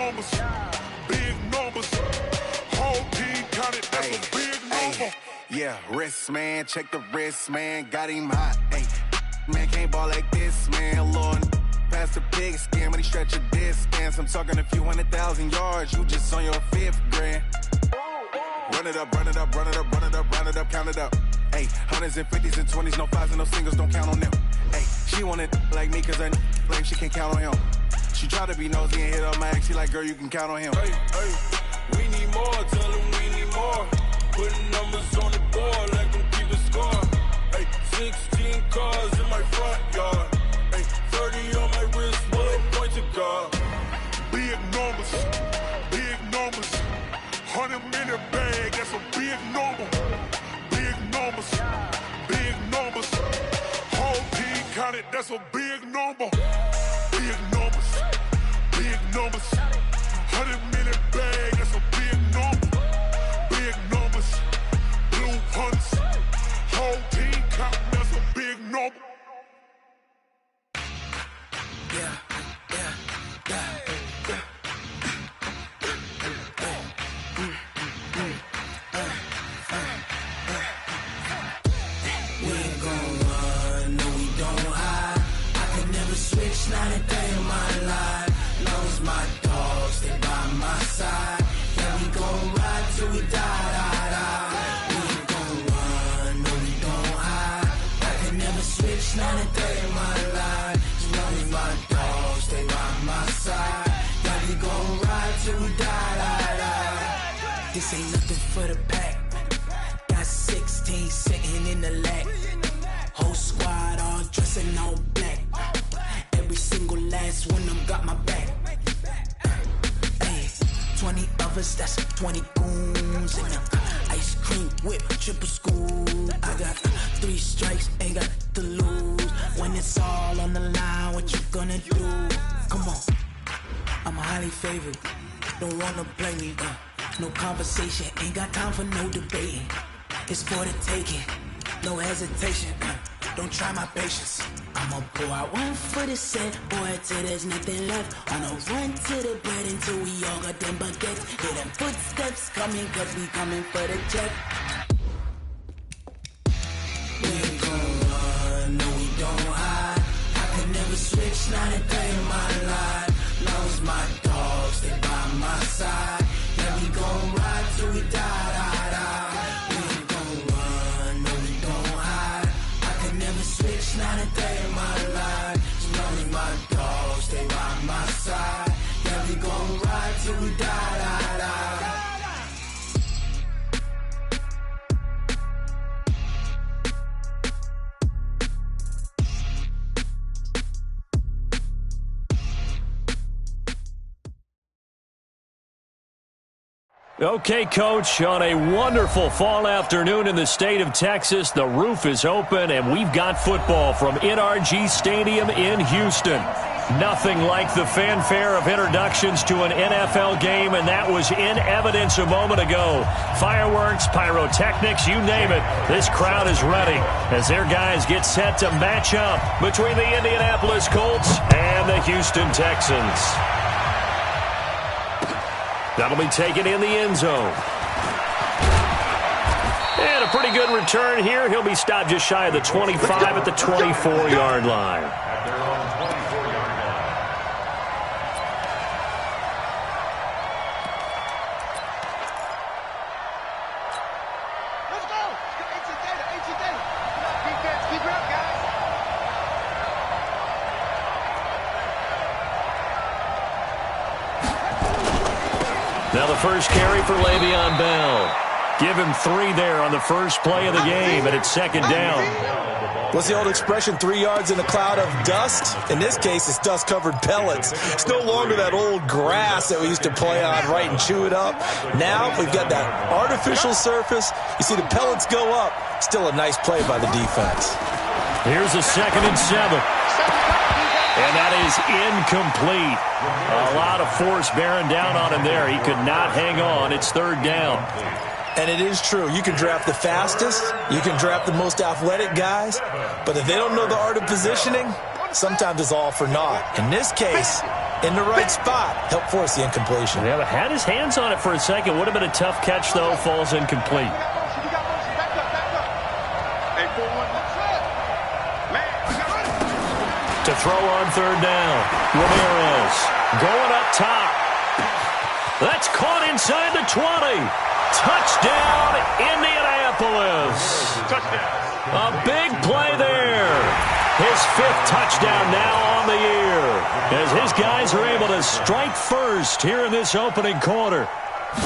numbers, big numbers. Whole team counted, that's a big number. Yeah, wrist, man, check the wrist, man, got him hot. Ay, man, can't ball like this, man, Lord. Past the pig skin when he stretch a distance. I'm talking a few 100,000 yards, you just on your 5th grand. Run it up, run it up, run it up, run it up, run it up, count it up. Hey, hundreds and 50s and 20s, no 5s and no singles, don't count on them. Hey, she wanted like me cause her blame, she can't count on him. She tried to be nosy and hit up my ex, she like, girl, you can count on him. Hey, we need more, tell them we need more. Putting numbers on the board, let them keep the score. Hey, 16 cars in my front yard. Hey, 30 on my wrist, one point to God. Big numbers, big numbers. 100-minute bag, that's a big number. Big numbers, big numbers. Whole team counted, that's a big number. Big numbers, big numbers. 100-minute bag, that's a big number. Big numbers, blue hunts. Whole team counting, that's a big number. Yeah. Not a day in my life. Lost my dogs, they by my side. Yeah, we gon' ride till we die. We ain't gon' run, no, we don't hide. I can never switch, not a day in my life. Lost my dogs, they by my side. Yeah, we gon' ride till we die. This ain't nothing for the pack. Got 16 sitting in the lag. Whole squad all dressing all black. Every single last one of them got my back. Hey, 20 of us, that's 20 goons. And ice cream whip, triple school. I got 3 strikes, ain't got to lose. When it's all on the line, what you gonna do? Come on, I'm highly favored. Don't wanna play me, no conversation, ain't got time for no debating. It's for the taking, no hesitation. Don't try my patience. I'ma pour out one for the set, boy, till there's nothing left. On a run to the bread until we all got them baguettes. Hear them footsteps coming, cause we coming for the check. We ain't gon' run, no, we don't hide. I can never switch, not a day in my life. Lost my dogs, they by my side. Yeah, we gon' ride till we die. Not a day in my life. Lonely my dogs, they by my side. Yeah, we gon' ride till we die. Okay, Coach, on a wonderful fall afternoon in the state of Texas, the roof is open, and we've got football from NRG Stadium in Houston. Nothing like the fanfare of introductions to an NFL game, and that was in evidence a moment ago. Fireworks, pyrotechnics, you name it. This crowd is ready as their guys get set to match up between the Indianapolis Colts and the Houston Texans. That'll be taken in the end zone. And a pretty good return here. He'll be stopped just shy of the 25 at the 24-yard line. Now the first carry for Le'Veon Bell. Give him 3 there on the first play of the game, and it's second down. What's the old expression, 3 yards in a cloud of dust? In this case, it's dust-covered pellets. It's no longer that old grass that we used to play on, right, and chew it up. Now we've got that artificial surface. You see the pellets go up. Still a nice play by the defense. Here's a 2nd and 7. And that is incomplete. A lot of force bearing down on him there. He could not hang on. It's 3rd down. And it is true. You can draft the fastest. You can draft the most athletic guys. But if they don't know the art of positioning, sometimes it's all for naught. In this case, in the right spot. Helped force the incompletion. Yeah, but had his hands on it for a second. Would have been a tough catch, though. Falls incomplete. To throw on third down. Ramirez going up top. That's caught inside the 20. Touchdown, Indianapolis. A big play there. His 5th touchdown now on the year, as his guys are able to strike first here in this opening quarter.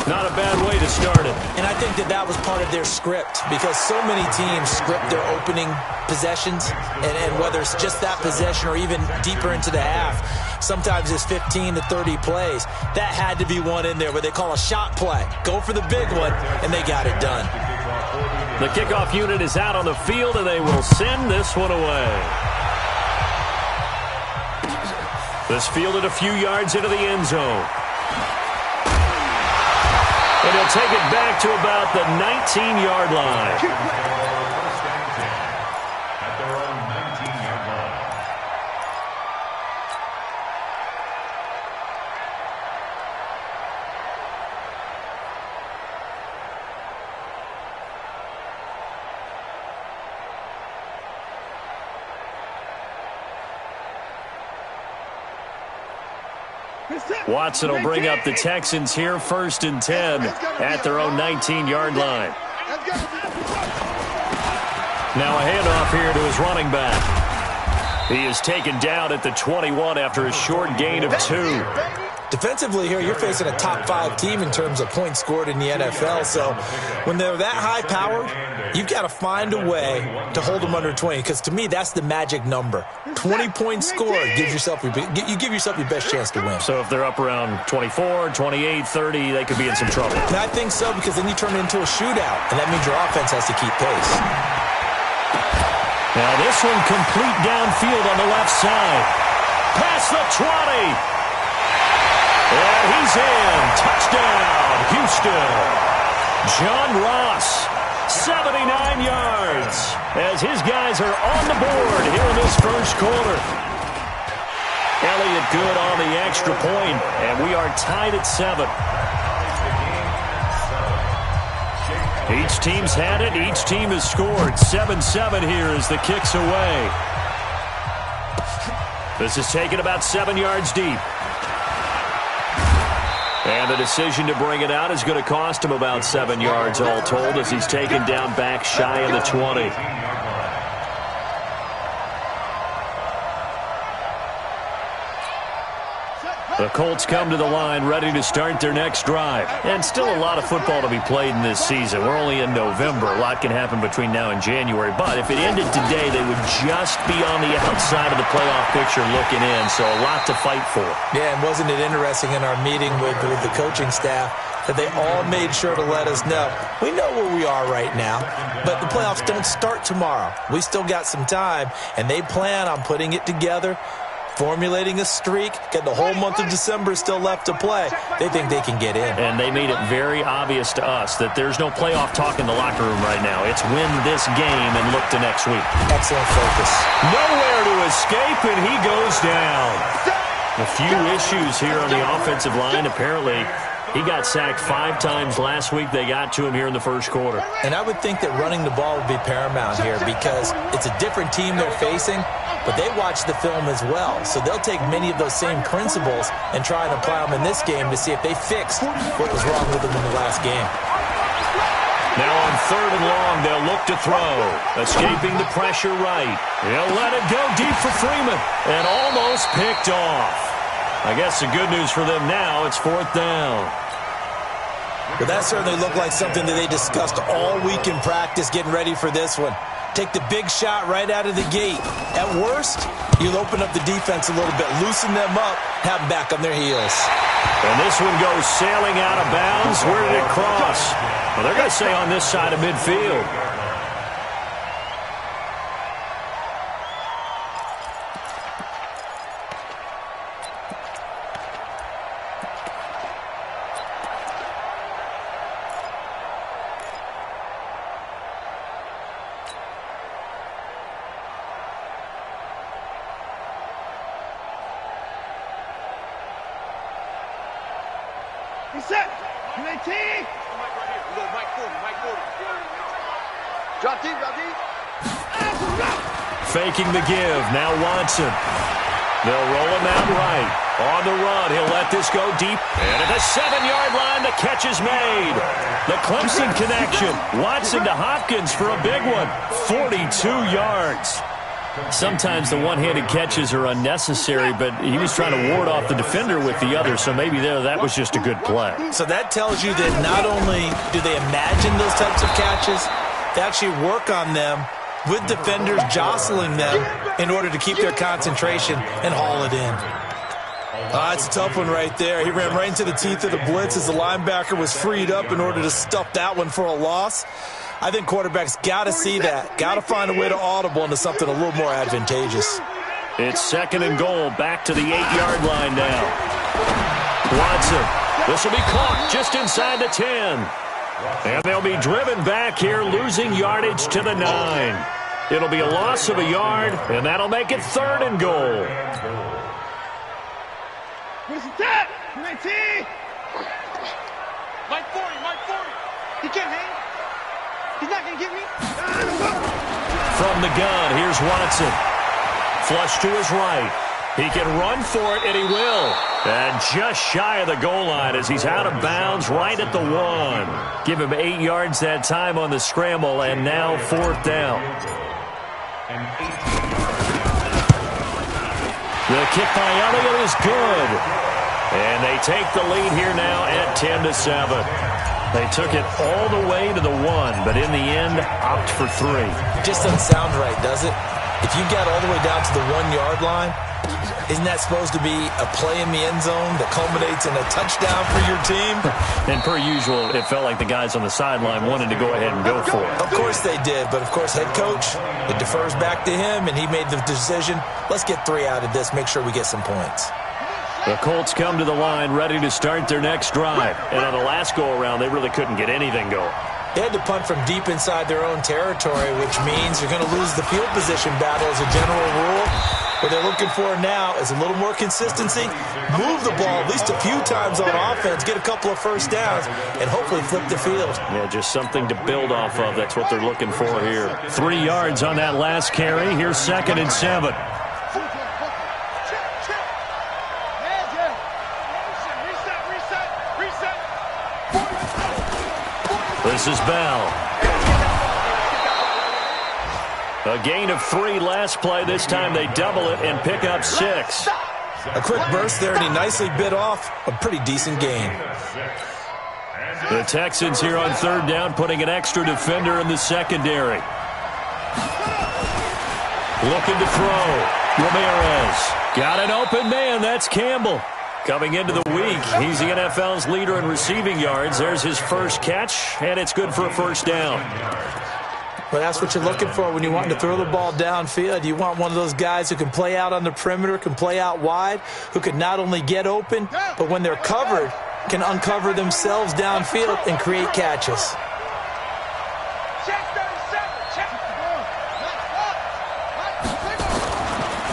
Not a bad way to start it. And I think that was part of their script, because so many teams script their opening possessions, and whether it's just that possession or even deeper into the half, sometimes it's 15 to 30 plays. That had to be one in there where they call a shot play. Go for the big one, and they got it done. The kickoff unit is out on the field, and they will send this one away. This fielded a few yards into the end zone. And he'll take it back to about the 19-yard line. Watson will bring up the Texans here, 1st and 10 at their own 19-yard line. Now a handoff here to his running back. He is taken down at the 21 after a short gain of 2. Defensively here, you're facing a top 5 team in terms of points scored in the NFL. So when they're that high powered, you've got to find a way to hold them under 20. Because to me, that's the magic number. 20 points scored gives yourself you give yourself your best chance to win. So if they're up around 24, 28, 30, they could be in some trouble. And I think so, because then you turn it into a shootout, and that means your offense has to keep pace. Now this one complete downfield on the left side. Past the 20. And he's in. Touchdown, Houston. John Ross, 79 yards, as his guys are on the board here in this first quarter. Elliott good on the extra point, and we are tied at 7. Each team's had it. Each team has scored. 7-7 here as the kick's away. This is taken about 7 yards deep. And the decision to bring it out is going to cost him about 7 yards all told, as he's taken down back shy of the 20. The Colts come to the line ready to start their next drive. And still a lot of football to be played in this season. We're only in November. A lot can happen between now and January. But if it ended today, they would just be on the outside of the playoff picture looking in. So a lot to fight for. Yeah, and wasn't it interesting in our meeting with the coaching staff that they all made sure to let us know, we know where we are right now, but the playoffs don't start tomorrow. We still got some time, and they plan on putting it together, formulating a streak, got the whole month of December still left to play. They think they can get in. And they made it very obvious to us that there's no playoff talk in the locker room right now. It's win this game and look to next week. Excellent focus. Nowhere to escape, and he goes down. A few issues here on the offensive line. Apparently, he got sacked 5 times last week. They got to him here in the first quarter. And I would think that running the ball would be paramount here, because it's a different team they're facing, but they watch the film as well. So they'll take many of those same principles and try and apply them in this game to see if they fixed what was wrong with them in the last game. Now on 3rd and long, they'll look to throw. Escaping the pressure right. He'll let it go deep for Freeman. And almost picked off. I guess the good news for them now, it's 4th down. Well, that certainly looked like something that they discussed all week in practice, getting ready for this one. Take the big shot right out of the gate. At worst, you'll open up the defense a little bit, loosen them up, have them back on their heels. And this one goes sailing out of bounds. Where did it cross? Well, they're going to say on this side of midfield. Reset. 19. Drop deep, drop deep. Faking the give. Now Watson. They'll roll him out right. On the run, he'll let this go deep. And at the 7-yard line, the catch is made. The Clemson connection. Watson to Hopkins for a big one. 42 yards. Sometimes the one-handed catches are unnecessary, but he was trying to ward off the defender with the other, so maybe that was just a good play. So that tells you that not only do they imagine those types of catches, they actually work on them with defenders jostling them in order to keep their concentration and haul it in. That's a tough one right there. He ran right into the teeth of the blitz as the linebacker was freed up in order to stuff that one for a loss. I think quarterbacks got to see that. Got to find a way to audible into something a little more advantageous. It's 2nd and goal, back to the 8-yard line now. Watson, this will be caught just inside the 10. And they'll be driven back here, losing yardage to the 9. It'll be a loss of a yard, and that'll make it 3rd and goal. Where's the tap? 19. Mike 40, Mike 40. He can't hang. He's not going to get me. From the gun, here's Watson. Flush to his right. He can run for it, and he will. And just shy of the goal line as he's out of bounds right at the 1. Give him 8 yards that time on the scramble, and now 4th down. The kick by Elliott is good. And they take the lead here now at 10-7. They took it all the way to the 1, but in the end, opt for 3. Just doesn't sound right, does it? If you got all the way down to the 1-yard line, isn't that supposed to be a play in the end zone that culminates in a touchdown for your team? And per usual, it felt like the guys on the sideline wanted to go ahead and go for it. Of course they did, but of course head coach, it defers back to him, and he made the decision, let's get 3 out of this, make sure we get some points. The Colts come to the line ready to start their next drive. And on the last go-around, they really couldn't get anything going. They had to punt from deep inside their own territory, which means you're going to lose the field position battle as a general rule. What they're looking for now is a little more consistency, move the ball at least a few times on offense, get a couple of first downs, and hopefully flip the field. Yeah, just something to build off of. That's what they're looking for here. 3 yards on that last carry. Here's 2nd and 7. This is Bell. A gain of 3 last play. This time they double it and pick up 6. A quick burst there, and he nicely bit off a pretty decent gain. The Texans here on 3rd down, putting an extra defender in the secondary. Looking to throw. Ramirez. Got an open man. That's Campbell. Coming into the week, he's the NFL's leader in receiving yards. There's his first catch, and it's good for a first down. Well, that's what you're looking for when you want to throw the ball downfield. You want one of those guys who can play out on the perimeter, can play out wide, who can not only get open, but when they're covered, can uncover themselves downfield and create catches.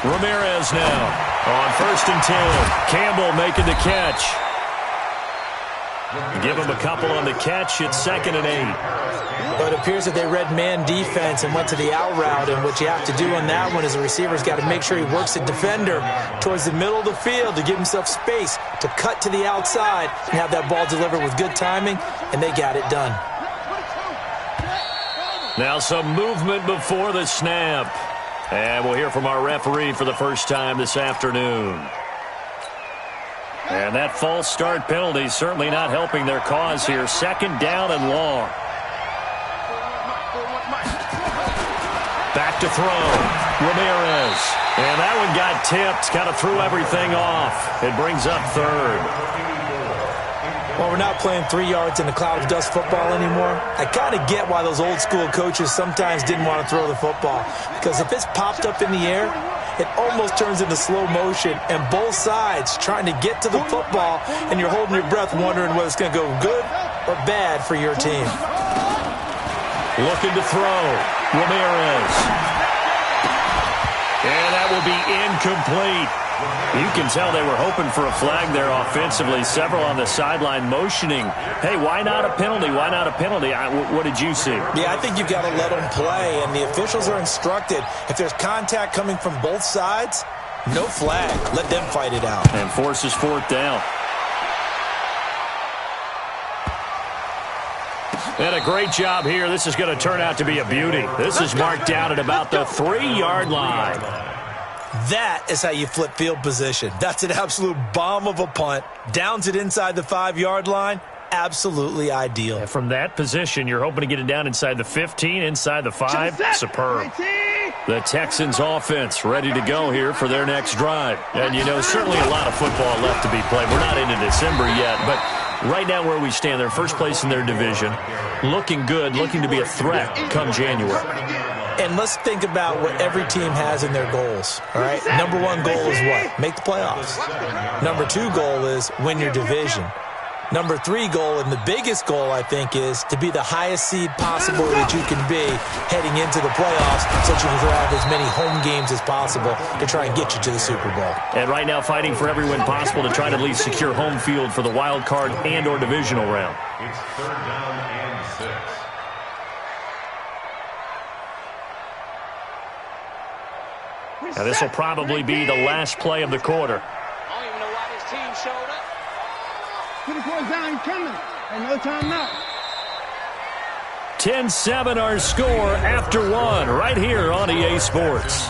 Ramirez now. On 1st and 10, Campbell making the catch. Give him a couple on the catch. It's 2nd and 8. But it appears that they read man defense and went to the out route. And what you have to do on that one is the receiver's got to make sure he works the defender towards the middle of the field to give himself space to cut to the outside and have that ball delivered with good timing, and they got it done. Now some movement before the snap. And we'll hear from our referee for the first time this afternoon. And that false start penalty certainly not helping their cause here. 2nd down and long. Back to throw. Ramirez. And that one got tipped. Kind of threw everything off. It brings up 3rd. Well, we're not playing 3 yards in a cloud of dust football anymore. I kind of get why those old school coaches sometimes didn't want to throw the football. Because if it's popped up in the air, it almost turns into slow motion. And both sides trying to get to the football, and you're holding your breath wondering whether it's going to go good or bad for your team. Looking to throw. Ramirez. And that will be incomplete. You can tell they were hoping for a flag there offensively. Several on the sideline motioning, hey, why not a penalty? Why not a penalty? What did you see? Yeah, I think you've got to let them play, and the officials are instructed, if there's contact coming from both sides, no flag. Let them fight it out. And forces fourth down. And a great job here. This is going to turn out to be a beauty. This is marked down at about the 3-yard line. That is how you flip field position. That's an absolute bomb of a punt. Downs it inside the 5-yard line. Absolutely ideal. And from that position, you're hoping to get it down inside the 15, inside the 5. Superb. The Texans offense ready to go here for their next drive. And, you know, certainly a lot of football left to be played. We're not into December yet, but right now where we stand, they're first place in their division. Looking good, looking to be a threat come January. And let's think about what every team has in their goals, all right? Number 1 goal is what? Make the playoffs. Number 2 goal is win your division. Number 3 goal, and the biggest goal, I think, is to be the highest seed possible that you can be heading into the playoffs so that you can grab as many home games as possible to try and get you to the Super Bowl. And right now fighting for every win possible to try to at least secure home field for the wild card and or divisional round. It's 3rd down and 6. Now this will probably be the last play of the quarter. I don't even know why this team showed up. Put the quarter down, coming. And no time out. 10-7 our score after 1 right here on EA Sports.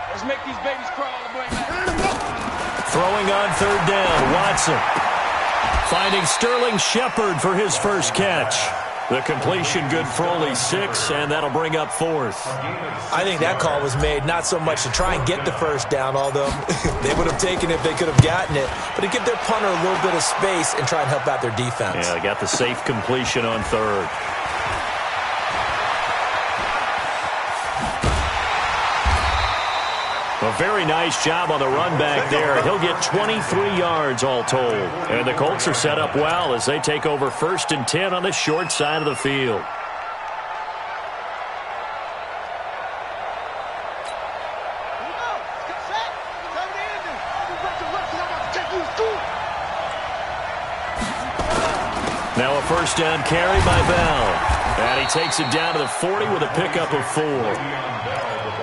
Let's make these babies crawl and bring back. Throwing on 3rd down, Watson. Finding Sterling Shepard for his first catch. The completion good for only 6, and that'll bring up 4th. I think that call was made not so much to try and get the first down, although they would have taken it if they could have gotten it, but to give their punter a little bit of space and try and help out their defense. Yeah, they got the safe completion on 3rd. A very nice job on the run back there. He'll get 23 yards all told. And the Colts are set up well as they take over 1st and 10 on the short side of the field. Now a 1st down carry by Bell. And he takes it down to the 40 with a pickup of 4.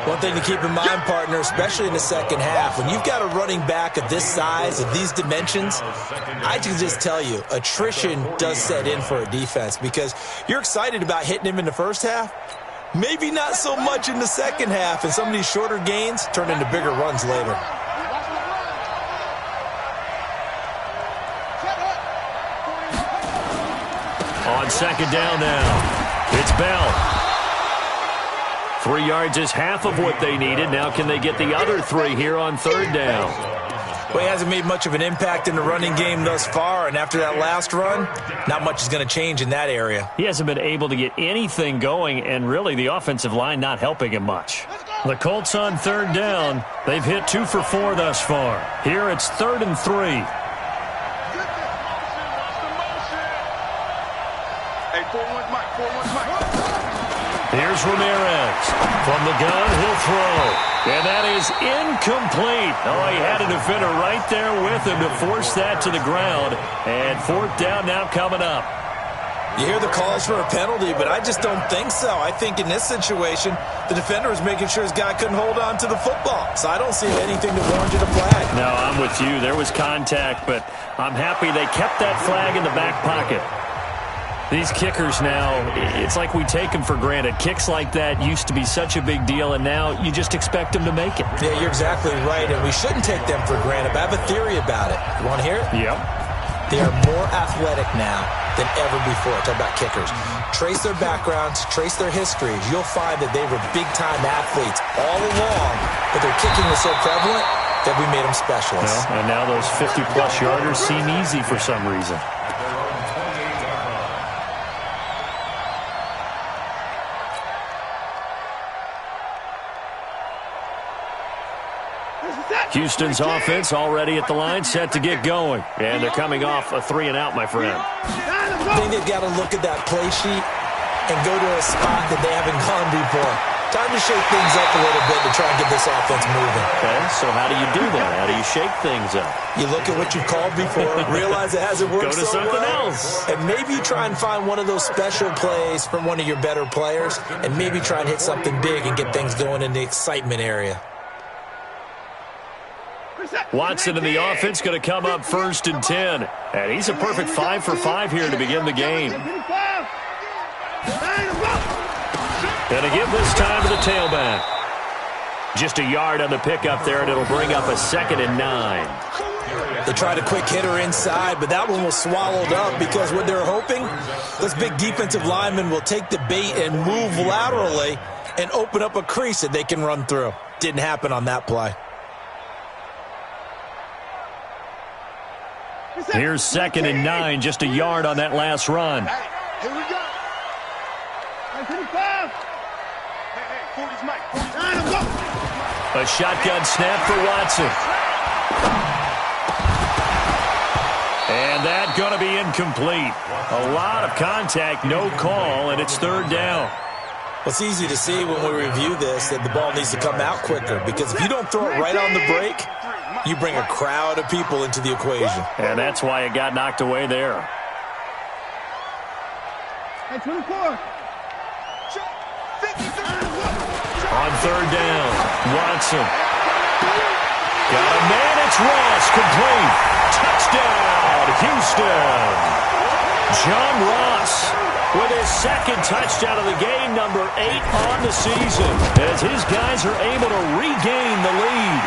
One thing to keep in mind, partner, especially in the second half, when you've got a running back of this size, of these dimensions, I can just tell you, attrition does set in for a defense because you're excited about hitting him in the first half. Maybe not so much in the second half, and some of these shorter gains turn into bigger runs later. On 2nd down now, it's Bell. 3 yards is half of what they needed. Now can they get the other 3 here on 3rd down? Well, he hasn't made much of an impact in the running game thus far, and after that last run, not much is going to change in that area. He hasn't been able to get anything going, and really the offensive line not helping him much. The Colts on 3rd down. They've hit 2 for 4 thus far. Here it's 3rd and 3. Hey, 4-1 Mike, 4-1 Mike. Here's Ramirez. From the gun, he'll throw. And that is incomplete. Oh, he had a defender right there with him to force that to the ground. And 4th down now coming up. You hear the calls for a penalty, but I just don't think so. I think in this situation, the defender was making sure his guy couldn't hold on to the football. So I don't see anything to warrant a flag. No, I'm with you. There was contact, but I'm happy they kept that flag in the back pocket. These kickers now, it's like we take them for granted. Kicks like that used to be such a big deal, and now you just expect them to make it. Yeah, you're exactly right, and we shouldn't take them for granted. But I have a theory about it. You want to hear it? Yep. They are more athletic now than ever before. Talk about kickers. Trace their backgrounds, trace their histories. You'll find that they were big-time athletes all along, but their kicking was so prevalent that we made them specialists. Well, and now those 50-plus yarders seem easy for some reason. Houston's offense already at the line, set to get going. And they're coming off a 3-and-out, my friend. I think they've got to look at that play sheet and go to a spot that they haven't gone before. Time to shake things up a little bit to try and get this offense moving. Okay, so how do you do that? How do you shake things up? You look at what you've called before, realize it hasn't worked Go to so something well, else. and maybe try and find one of those special plays from one of your better players, and maybe try and hit something big and get things going in the excitement area. Watson in the offense going to come up 1st and 10. And he's a perfect 5 for 5 here to begin the game. Going to give this time to the tailback. Just a yard on the pickup there, and it'll bring up a 2nd and 9. They tried a quick hitter inside, but that one was swallowed up because what they're hoping, those big defensive linemen will take the bait and move laterally and open up a crease that they can run through. Didn't happen on that play. Here's 2nd and 9, just a yard on that last run. Here we go. 40's Mike. 49, go. A shotgun snap for Watson. And that going to be incomplete. A lot of contact, no call, and it's 3rd down. Well, it's easy to see when we review this that the ball needs to come out quicker, because if you don't throw it right on the break, you bring a crowd of people into the equation. And that's why it got knocked away there. Hey, 24. On 3rd down, Watson. Got a man, it's Ross, complete. Touchdown, Houston. John Ross with his 2nd touchdown of the game, number 8 on the season, as his guys are able to regain the lead.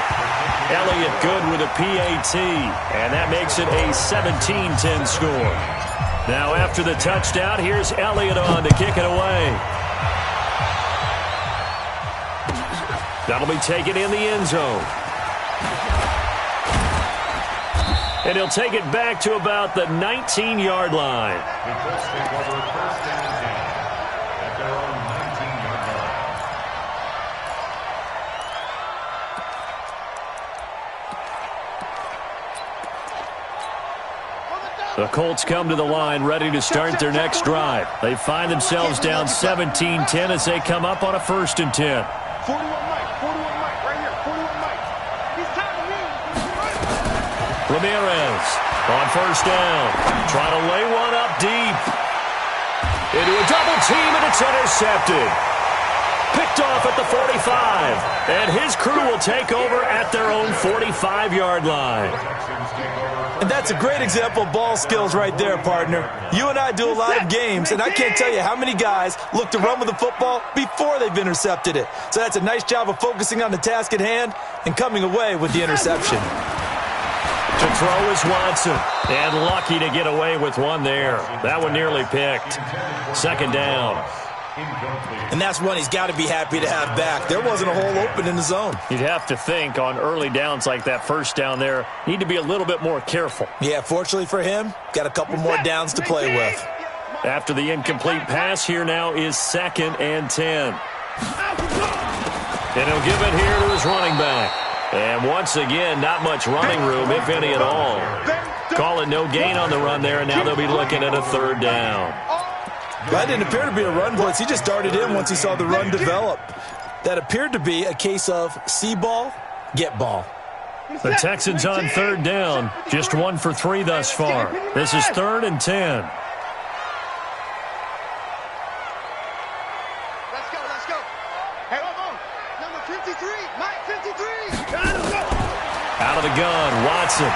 Elliott good with a PAT, and that makes it a 17-10 score. Now after the touchdown, here's Elliott on to kick it away. That'll be taken in the end zone. And he'll take it back to about the 19-yard line. The Colts come to the line ready to start their next drive. They find themselves down 17-10 as they come up on a 1st and 10. 41 Mike, right here, 41 Mike. He's time to move. Ramirez on 1st down. Trying to lay one up deep. Into a double team, and it's intercepted. Picked off at the 45. And his crew will take over at their own 45-yard line. And that's a great example of ball skills right there, partner. You and I do a lot of games, and I can't tell you how many guys look to run with the football before they've intercepted it. So that's a nice job of focusing on the task at hand and coming away with the interception. To throw is Watson, and lucky to get away with one there. That one nearly picked. 2nd down. And that's one he's got to be happy to have back. There wasn't a hole open in the zone. You'd have to think on early downs like that 1st down there, need to be a little bit more careful. Yeah, fortunately for him, got a couple more downs to play with. After the incomplete pass, here now is 2nd and 10. And he'll give it here to his running back. And once again, not much running room, if any at all. Call it no gain on the run there, and now they'll be looking at a 3rd down. That didn't appear to be a run blitz. He just darted in once he saw the run develop. That appeared to be a case of see ball, get ball. The Texans on 3rd down, just 1 for 3 thus far. This is 3rd and 10. Let's go. Hey, number 53, Mike 53. Out of the gun, Watson.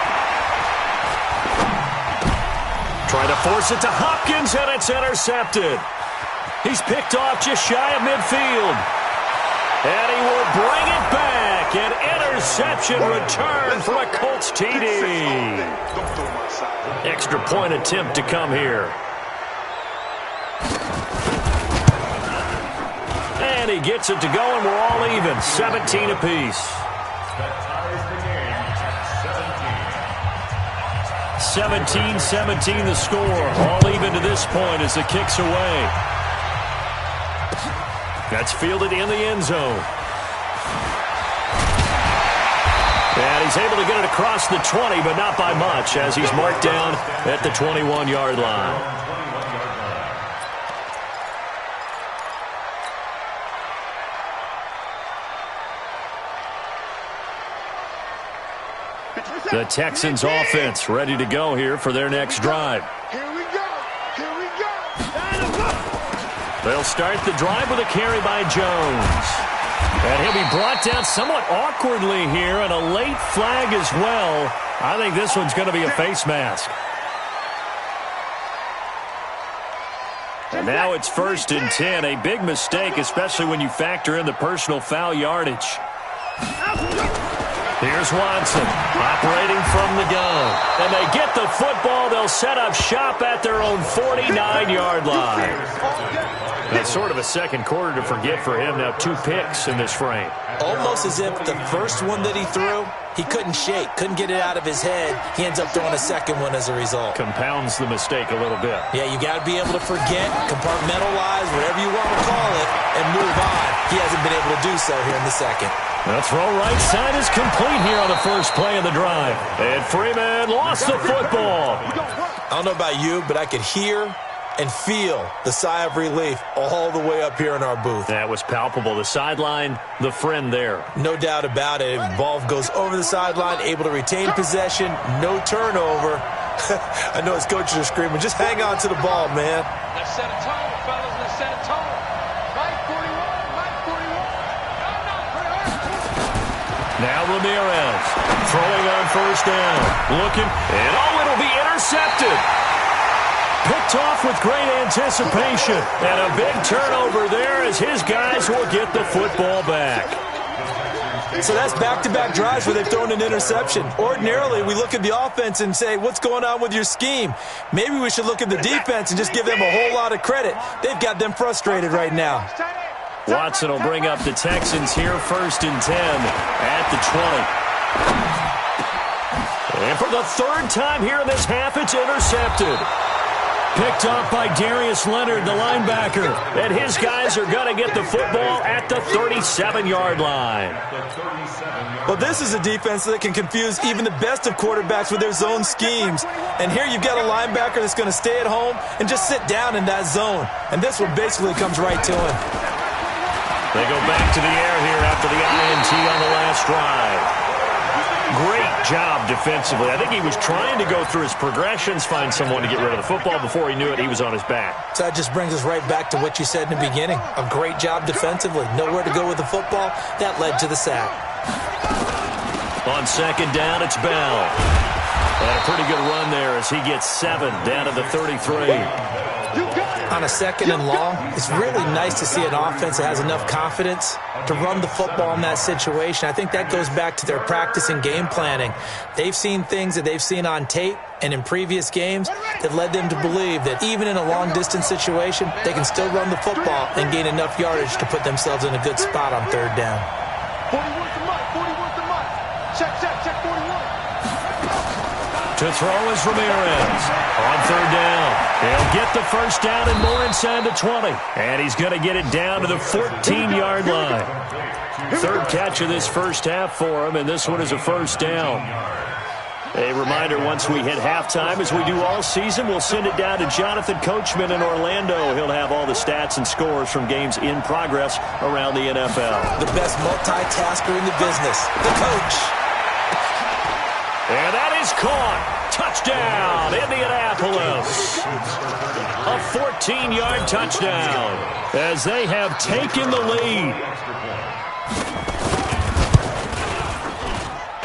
Trying to force it to Hopkins, and it's intercepted. He's picked off just shy of midfield. And he will bring it back. An interception return from a Colts TD. Extra point attempt to come here. And he gets it to go, and we're all even. 17 apiece. 17-17 the score. All even to this point as the kick's away. That's fielded in the end zone. And he's able to get it across the 20, but not by much, as he's marked down at the 21-yard line. The Texans offense ready to go here for their next drive. Here we go. Here we go. They'll start the drive with a carry by Jones. And he'll be brought down somewhat awkwardly here, and a late flag as well. I think this one's going to be a face mask. And now it's 1st and 10. A big mistake, especially when you factor in the personal foul yardage. Here's Watson, operating from the gun. And they get the football. They'll set up shop at their own 49-yard line. That's sort of a second quarter to forget for him. Now 2 picks in this frame. Almost as if the first one that he threw, he couldn't shake, couldn't get it out of his head. He ends up throwing a second one as a result. Compounds the mistake a little bit. Yeah, you got to be able to forget, compartmentalize, whatever you want to call it, and move on. He hasn't been able to do so here in the second. The throw right side is complete here on the first play of the drive. And Freeman lost the football. I don't know about you, but I could hear and feel the sigh of relief all the way up here in our booth. That was palpable. The sideline, the friend there. No doubt about it. Ball goes over the sideline, able to retain possession, no turnover. I know his coaches are screaming, just hang on to the ball, man. Let's set a tone, fellas. Let's set a tone. Right 41, right 41. Now Ramirez throwing on first down. Looking, and it'll be intercepted. Picked off with great anticipation. And a big turnover there as his guys will get the football back. So that's back-to-back drives where they've thrown an interception. Ordinarily, we look at the offense and say, what's going on with your scheme? Maybe we should look at the defense and just give them a whole lot of credit. They've got them frustrated right now. Watson will bring up the Texans here, 1st and 10 at the 20. And for the 3rd time here in this half, it's intercepted. Picked off by Darius Leonard, the linebacker. And his guys are going to get the football at the 37-yard line. Well, this is a defense that can confuse even the best of quarterbacks with their zone schemes. And here you've got a linebacker that's going to stay at home and just sit down in that zone. And this one basically comes right to him. They go back to the air here after the INT on the last drive. Great job defensively. I think he was trying to go through his progressions, find someone to get rid of the football. Before he knew it, he was on his back. So that just brings us right back to what you said in the beginning. A great job defensively. Nowhere to go with the football. That led to the sack. On 2nd down, it's Bell. And a pretty good run there as he gets 7 down to the 33. On a 2nd and long, it's really nice to see an offense that has enough confidence to run the football in that situation. I think that goes back to their practice and game planning. They've seen things that they've seen on tape and in previous games that led them to believe that even in a long-distance situation, they can still run the football and gain enough yardage to put themselves in a good spot on 3rd down. 40 worth the month, 40 worth the month. Check 41. To throw is Ramirez. On 3rd down. He'll get the first down and more inside the 20. And he's going to get it down to the 14-yard line. 3rd catch of this first half for him, and this one is a 1st down. A reminder, once we hit halftime, as we do all season, we'll send it down to Jonathan Coachman in Orlando. He'll have all the stats and scores from games in progress around the NFL. The best multitasker in the business, the coach. And that is caught. Touchdown, Indianapolis. A 14-yard touchdown as they have taken the lead.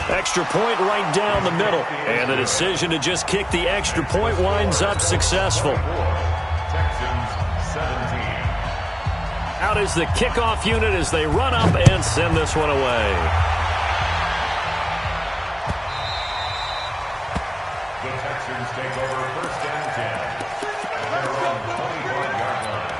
Extra point right down the middle. And the decision to just kick the extra point winds up successful. Out is the kickoff unit as they run up and send this one away. Take over 1st and 10. They're on the 25-yard line.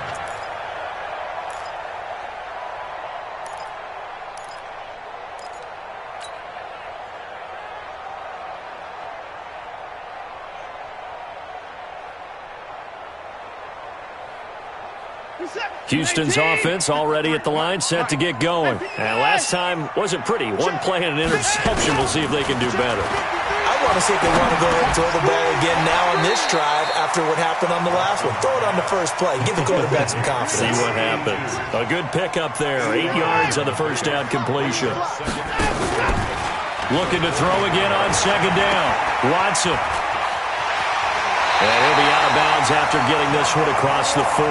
Houston's offense already at the line, set to get going. And last time wasn't pretty. One play and an interception. We'll see if they can do better. I want to see if they want to go ahead and throw the ball again now on this drive after what happened on the last one. Throw it on the first play. Give the quarterback some confidence. See what happens. A good pickup there. 8 yards on the first down completion. Looking to throw again on second down. Watson. And he'll be out of bounds after getting this one across the 40.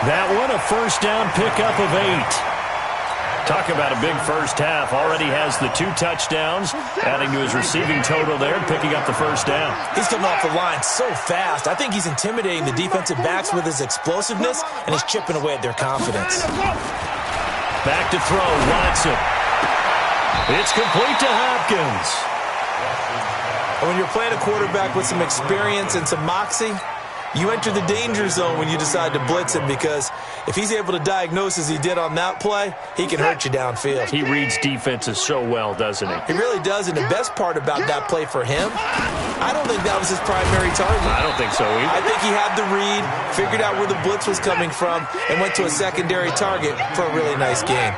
That one, a first down pickup of 8. Talk about a big first half. Already has the 2 touchdowns, adding to his receiving total there and picking up the first down. He's coming off the line so fast. I think he's intimidating the defensive backs with his explosiveness, and he's chipping away at their confidence. Back to throw, Watson. It's complete to Hopkins. When you're playing a quarterback with some experience and some moxie, you enter the danger zone when you decide to blitz him, because if he's able to diagnose as he did on that play, he can hurt you downfield. He reads defenses so well, doesn't he? He really does, and the best part about that play for him, I don't think that was his primary target. I don't think so either. I think he had the read, figured out where the blitz was coming from, and went to a secondary target for a really nice gain.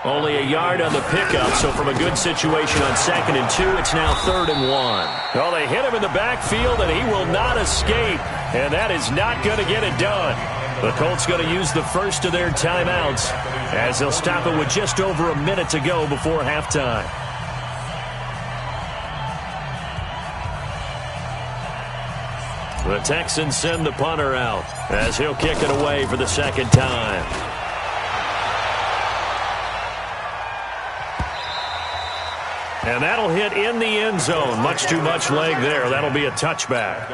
Only a yard on the pickup, so from a good situation on 2nd and 2, it's now 3rd and 1. Well, they hit him in the backfield, and he will not escape, and that is not going to get it done. The Colts going to use the first of their timeouts as they'll stop it with just over a minute to go before halftime. The Texans send the punter out as he'll kick it away for the second time. And that'll hit in the end zone. Much too much leg there. That'll be a touchback.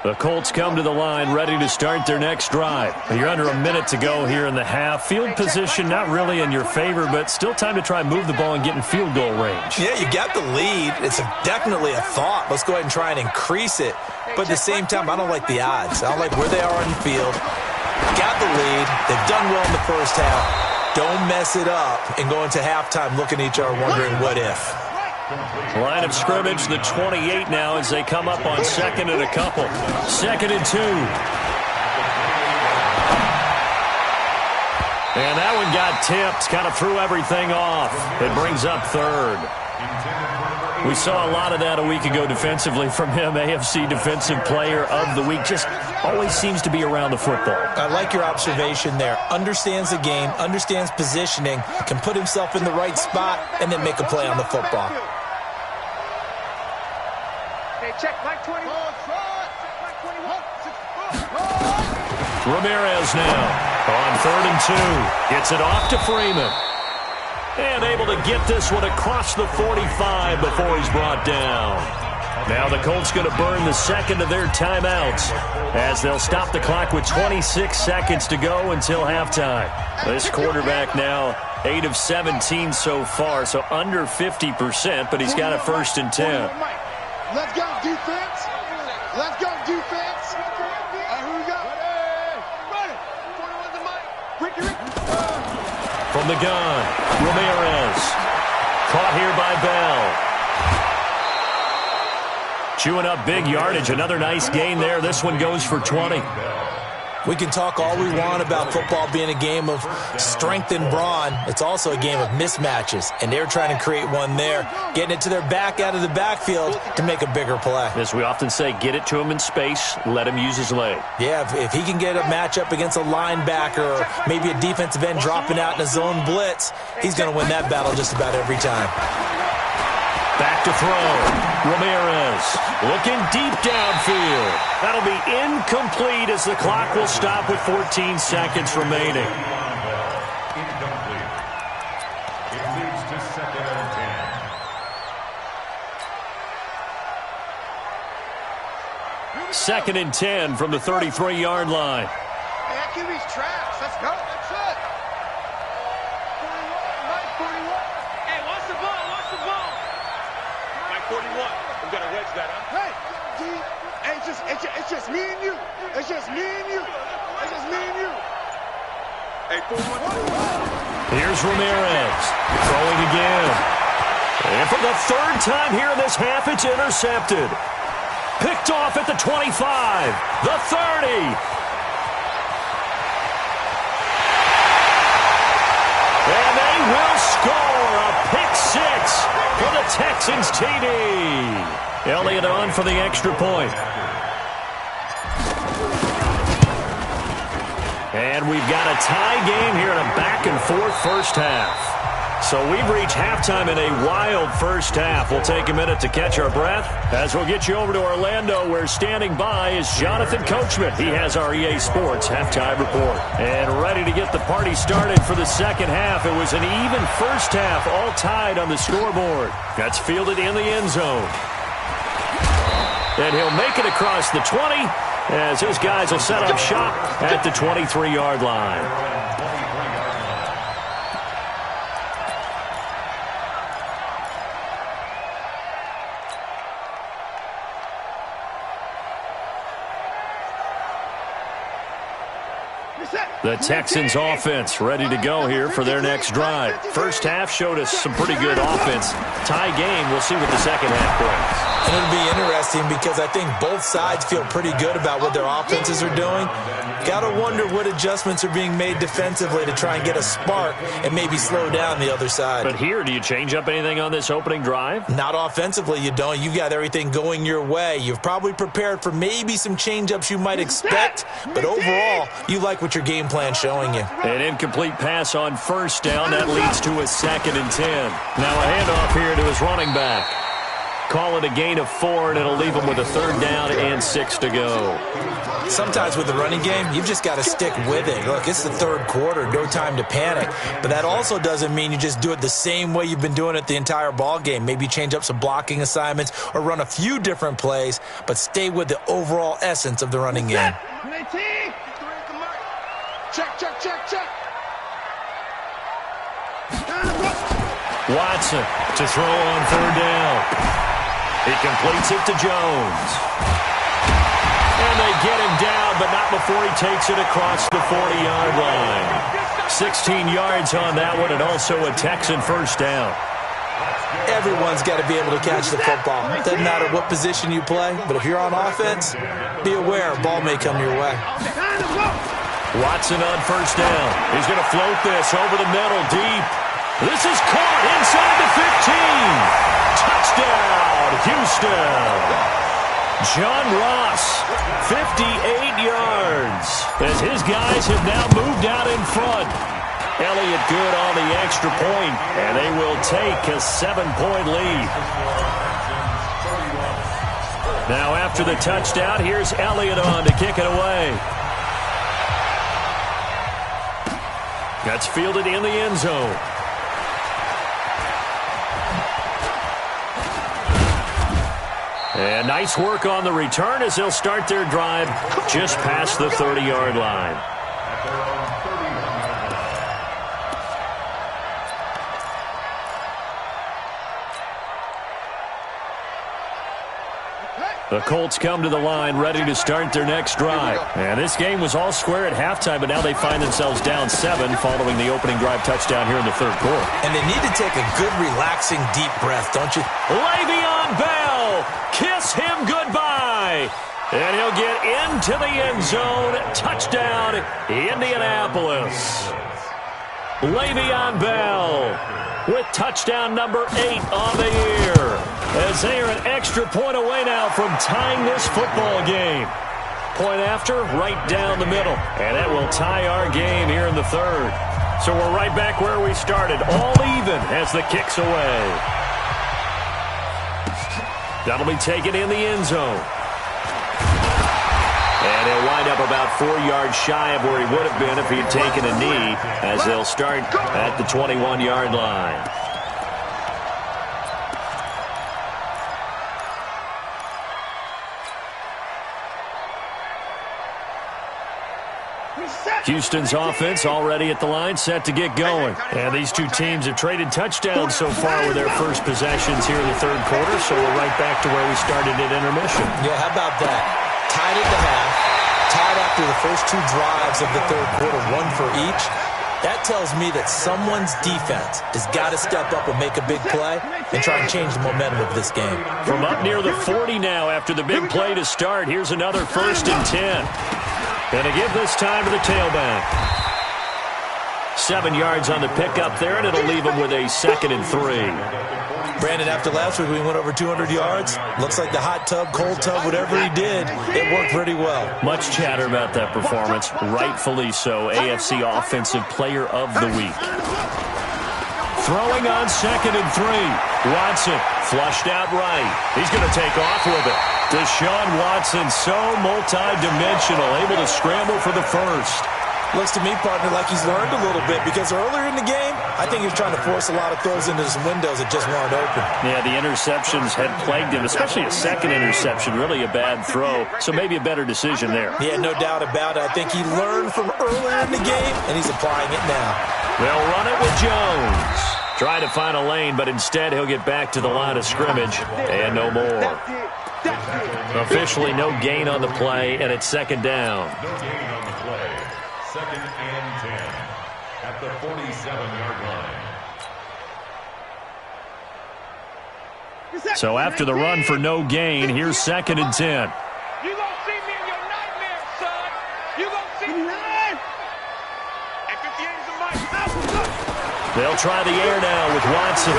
The Colts come to the line ready to start their next drive. You're under a minute to go here in the half. Field position not really in your favor, but still time to try and move the ball and get in field goal range. Yeah, you got the lead. It's definitely a thought. Let's go ahead and try and increase it. But at the same time, I don't like the odds. I don't like where they are on the field. Got the lead. They've done well in the first half. Don't mess it up and go into halftime looking at each other wondering what if. Line of scrimmage, the 28 now as they come up on 2nd and a couple. 2nd and 2. And that one got tipped, kind of threw everything off. It brings up 3rd. We saw a lot of that a week ago defensively from him. AFC Defensive Player of the Week. Just always seems to be around the football. I like your observation there. Understands the game, understands positioning, can put himself in the right spot, and then make a play on the football. Hey, check Mike 21. Ramirez now on 3rd and 2. Gets it off to Freeman. And able to get this one across the 45 before he's brought down. Now the Colts going to burn the second of their timeouts as they'll stop the clock with 26 seconds to go until halftime. This quarterback now 8 of 17 so far, so under 50%, but he's got a 1st and 10. Let's go defense. Let's go defense. Who we got? Ready. 41's the mic. Ricky. From the gun, Ramirez. Caught here by Bell. Chewing up big yardage. Another nice gain there. This one goes for 20. We can talk all we want about football being a game of strength and brawn. It's also a game of mismatches, and they're trying to create one there, getting it to their back out of the backfield to make a bigger play. As we often say, get it to him in space, let him use his leg. Yeah, if he can get a matchup against a linebacker or maybe a defensive end dropping out in a zone blitz, he's going to win that battle just about every time. Back to throw. Ramirez looking deep downfield. That'll be incomplete as the clock will stop with 14 seconds remaining. Incomplete. It leads to 2nd and 10. 2nd and 10 from the 33-yard line. Hey, that QB's trash. Let's go. That's it. 41. Hey, watch the ball. Watch the ball. 41. We got to wedge that, huh? Hey, it's just me and you. It's just me and you. It's just me and you. Hey, 41. Here's Ramirez throwing again. And for the 3rd time here in this half, it's intercepted. Picked off at the 25, the 30. And they will score a pick six for the Texans TD. Elliott on for the extra point. And we've got a tie game here in a back-and-forth first half. So we've reached halftime in a wild first half. We'll take a minute to catch our breath as we'll get you over to Orlando, where standing by is Jonathan Coachman. He has our EA Sports halftime report. And ready to get the party started for the second half. It was an even first half, all tied on the scoreboard. That's fielded in the end zone. And he'll make it across the 20 as his guys will set up shop at the 23-yard line. The Texans offense ready to go here for their next drive. First half showed us some pretty good offense. Tie game, we'll see what the second half brings. And it'll be interesting because I think both sides feel pretty good about what their offenses are doing. Got to wonder what adjustments are being made defensively to try and get a spark and maybe slow down the other side. But here, do you change up anything on this opening drive? Not offensively, you don't. You've got everything going your way. You've probably prepared for maybe some change-ups you might expect, but overall, you like what your game plan's showing you. An incomplete pass on first down. That leads to a 2nd and 10. Now a handoff here to his running back. Call it a gain of 4, and it'll leave him with a 3rd down and 6 to go. Sometimes with the running game, you've just got to stick with it. Look, it's the third quarter, no time to panic. But that also doesn't mean you just do it the same way you've been doing it the entire ball game. Maybe change up some blocking assignments or run a few different plays, but stay with the overall essence of the running game. Check, check, check, check. Watson to throw on 3rd down. He completes it to Jones. And they get him down, but not before he takes it across the 40-yard line. 16 yards on that one, and also a Texan first down. Everyone's got to be able to catch the football. It doesn't matter what position you play, but if you're on offense, be aware a ball may come your way. Watson on first down. He's going to float this over the middle deep. This is caught inside the 15. Touchdown, Houston. John Ross, 58 yards, as his guys have now moved out in front. Elliott good on the extra point, and they will take a 7-point lead. Now after the touchdown, here's Elliott on to kick it away. That's fielded in the end zone. And nice work on the return as they'll start their drive just past the 30-yard line. The Colts come to the line ready to start their next drive. And this game was all square at halftime, but now they find themselves down 7 following the opening drive touchdown here in the third quarter. And they need to take a good, relaxing, deep breath, don't you? Le'Veon Bell, kiss him goodbye. And he'll get into the end zone. Touchdown, Indianapolis. Le'Veon Bell with touchdown number 8 on the year, as they are an extra point away now from tying this football game. Point after, right down the middle. And that will tie our game here in the third. So we're right back where we started, all even as the kick's away. That'll be taken in the end zone. And he'll wind up about 4 yards shy of where he would have been if he had taken a knee, as they'll start at the 21-yard line. Houston's offense already at the line, set to get going. And these two teams have traded touchdowns so far with their first possessions here in the third quarter, so we're right back to where we started at intermission. Yeah, how about that? Tied at the half, tied after the first 2 drives of the third quarter, 1 for each. That tells me that someone's defense has got to step up and make a big play and try and change the momentum of this game. From up near the 40 now after the big play to start, here's another 1st and 10. Going to give this time to the tailback. 7 yards on the pickup there, and it'll leave him with a 2nd and 3. Brandon, after last week we went over 200 yards. Looks like the hot tub, cold tub, whatever he did, it worked pretty well. Much chatter about that performance. Rightfully so. AFC Offensive Player of the Week. Throwing on 2nd and 3. Watson flushed out right. He's going to take off with it. Deshaun Watson, so multi-dimensional, able to scramble for the first. Looks to me, partner, like he's learned a little bit because earlier in the game, I think he was trying to force a lot of throws into some windows that just weren't open. Yeah, the interceptions had plagued him, especially a second interception, really a bad throw. So maybe a better decision there. Yeah, no doubt about it. I think he learned from earlier in the game, and he's applying it now. They'll run it with Jones. Try to find a lane, but instead he'll get back to the line of scrimmage, and no more. Officially no gain on the play, and it's 2nd down. No gain on the play. 2nd and 10 at the 47-yard line. So after the run for no gain, here's 2nd and 10. You gonna see me in your nightmares, son. You gonna see me. And 58 is a mic. They'll try the air now with Watson.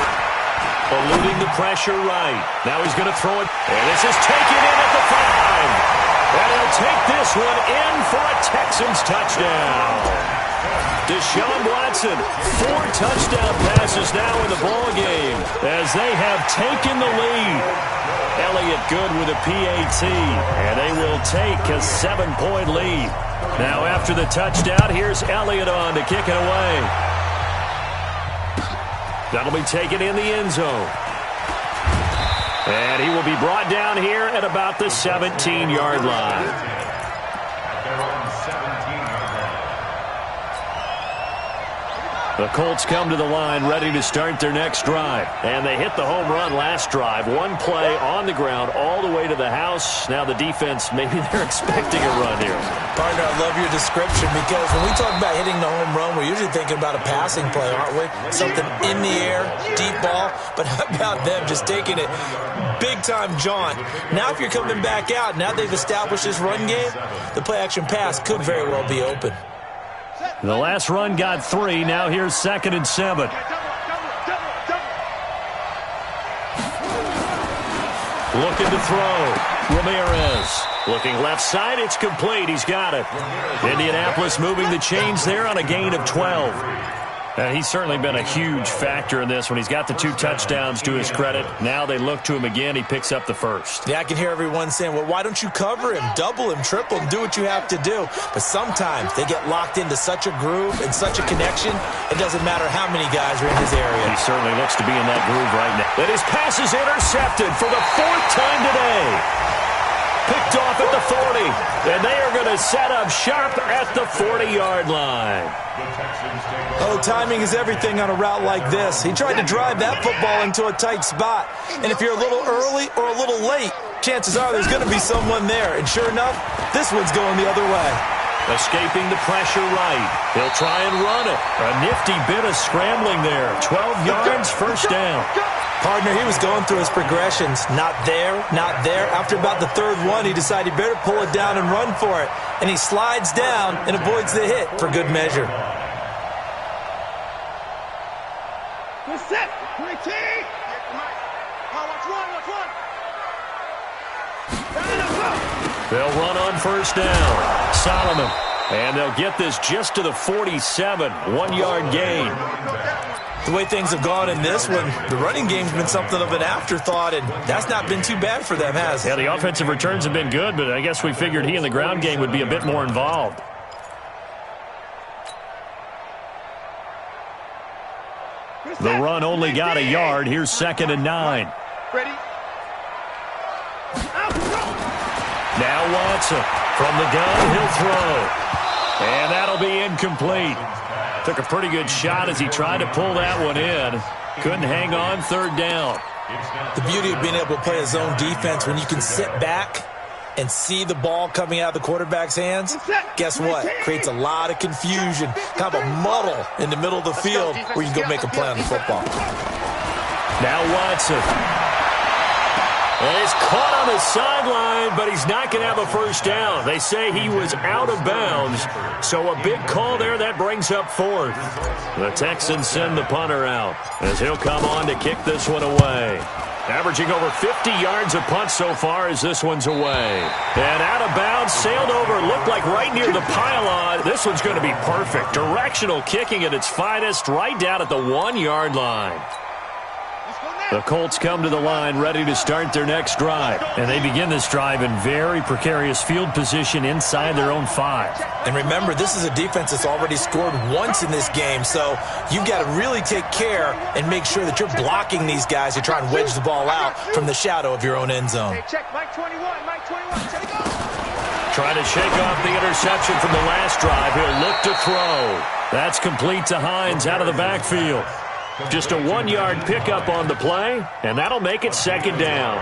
Eluding the pressure right. Now he's going to throw it. And this is taken in at the 5. And he'll take this one in for a Texans touchdown. Deshaun Watson, 4 touchdown passes now in the ballgame as they have taken the lead. Elliott good with a PAT, and they will take a 7-point lead. Now after the touchdown, here's Elliott on to kick it away. That'll be taken in the end zone. And he will be brought down here at about the 17-yard line. At their own 17-yard line. The Colts come to the line ready to start their next drive. And they hit the home run last drive. 1 play on the ground all the way to the house. Now the defense, maybe they're expecting a run here. Partner, I love your description because when we talk about hitting the home run, we're usually thinking about a passing play, aren't we? Something in the air, deep ball. But how about them just taking it big-time jaunt? Now if you're coming back out, now they've established this run game, the play-action pass could very well be open. The last run got 3. Now here's 2nd and 7. Looking to throw. Ramirez. Looking left side. It's complete. He's got it. Indianapolis moving the chains there on a gain of 12. He's certainly been a huge factor in this when he's got the 2 touchdowns to his credit. Now they look to him again. He picks up the first. Yeah, I can hear everyone saying, well, why don't you cover him, double him, triple him, do what you have to do. But sometimes they get locked into such a groove and such a connection, it doesn't matter how many guys are in his area. He certainly looks to be in that groove right now. And his pass is intercepted for the 4th time today. Picked off at the 40, and they are going to set up shop at the 40-yard line. Oh, timing is everything on a route like this. He tried to drive that football into a tight spot. And if you're a little early or a little late, chances are there's going to be someone there. And sure enough, this one's going the other way. Escaping the pressure right. He'll try and run it. A nifty bit of scrambling there. 12 yards, first down. Partner, he was going through his progressions. Not there, not there. After about the 3rd one, he decided he better pull it down and run for it. And he slides down and avoids the hit for good measure. Good set. Great team. Watch one. They'll run on first down. Solomon. And they'll get this just to the 47. 1-yard gain. The way things have gone in this one, the running game's been something of an afterthought, and that's not been too bad for them, has it? Yeah, the offensive returns have been good, but I guess we figured he in the ground game would be a bit more involved. The run only got a yard. Here's 2nd and 9. Ready? Now Watson from the gun. He'll throw. And that'll be incomplete. Took a pretty good shot as he tried to pull that one in. Couldn't hang on, 3rd down. The beauty of being able to play a zone defense when you can sit back and see the ball coming out of the quarterback's hands, guess what? Creates a lot of confusion, kind of a muddle in the middle of the field where you can go make a play on the football. Now Watson. And he's caught on the sideline, but he's not going to have a first down. They say he was out of bounds, so a big call there. That brings up fourth. The Texans send the punter out as he'll come on to kick this one away. Averaging over 50 yards a punt so far as this one's away. And out of bounds, sailed over, looked like right near the pylon. This one's going to be perfect. Directional kicking at its finest, right down at the 1-yard line. The Colts come to the line ready to start their next drive. And they begin this drive in very precarious field position inside their own 5. And remember, this is a defense that's already scored once in this game, so you've got to really take care and make sure that you're blocking these guys who try and wedge the ball out from the shadow of your own end zone. Hey, check Mike 21, Mike 21, check it out. Trying to shake off the interception from the last drive. He'll look to throw. That's complete to Hines out of the backfield. Just a 1-yard pickup on the play, and that'll make it second down.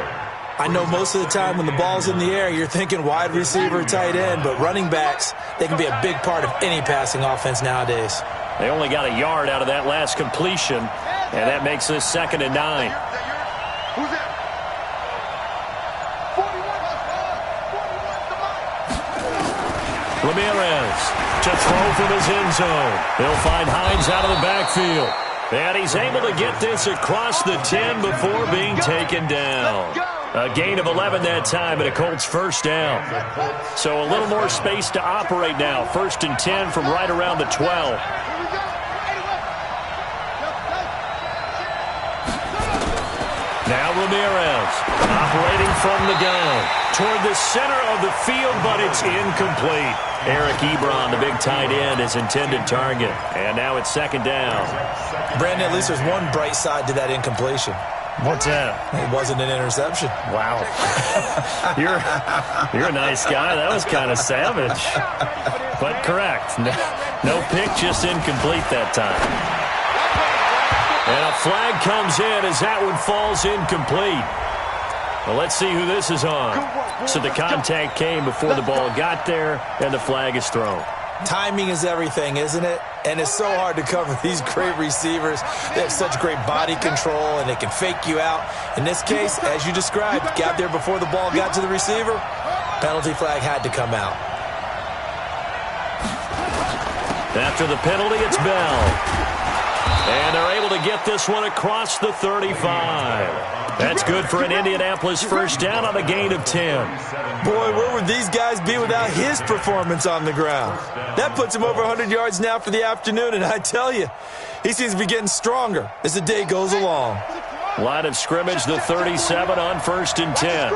I know most of the time when the ball's in the air, you're thinking wide receiver, tight end, but running backs, they can be a big part of any passing offense nowadays. They only got a yard out of that last completion, and that makes this 2nd and 9. Who's that? 41. Ramirez to throw from his end zone. He'll find Hines out of the backfield. And he's able to get this across the 10 before being taken down. A gain of 11 that time and a Colts first down. So a little more space to operate now. 1st and 10 from right around the 12. Now Ramirez operating from the gun toward the center of the field, but it's incomplete. Eric Ebron, the big tight end, his intended target. And now it's 2nd down. Brandon, at least there's one bright side to that incompletion. What's that? It wasn't an interception. Wow. You're a nice guy. That was kind of savage. But correct. No pick, just incomplete that time. And a flag comes in as that one falls incomplete. Well, let's see who this is on. So the contact came before the ball got there, and the flag is thrown. Timing is everything, isn't it? And it's so hard to cover these great receivers. They have such great body control, and they can fake you out. In this case, as you described, got there before the ball got to the receiver. Penalty flag had to come out. After the penalty, it's Bell. And they're able to get this one across the 35. That's good for an Indianapolis first down on a gain of 10. Boy, where would these guys be without his performance on the ground? That puts him over 100 yards now for the afternoon, and I tell you, he seems to be getting stronger as the day goes along. Line of scrimmage, the 37 on 1st and 10.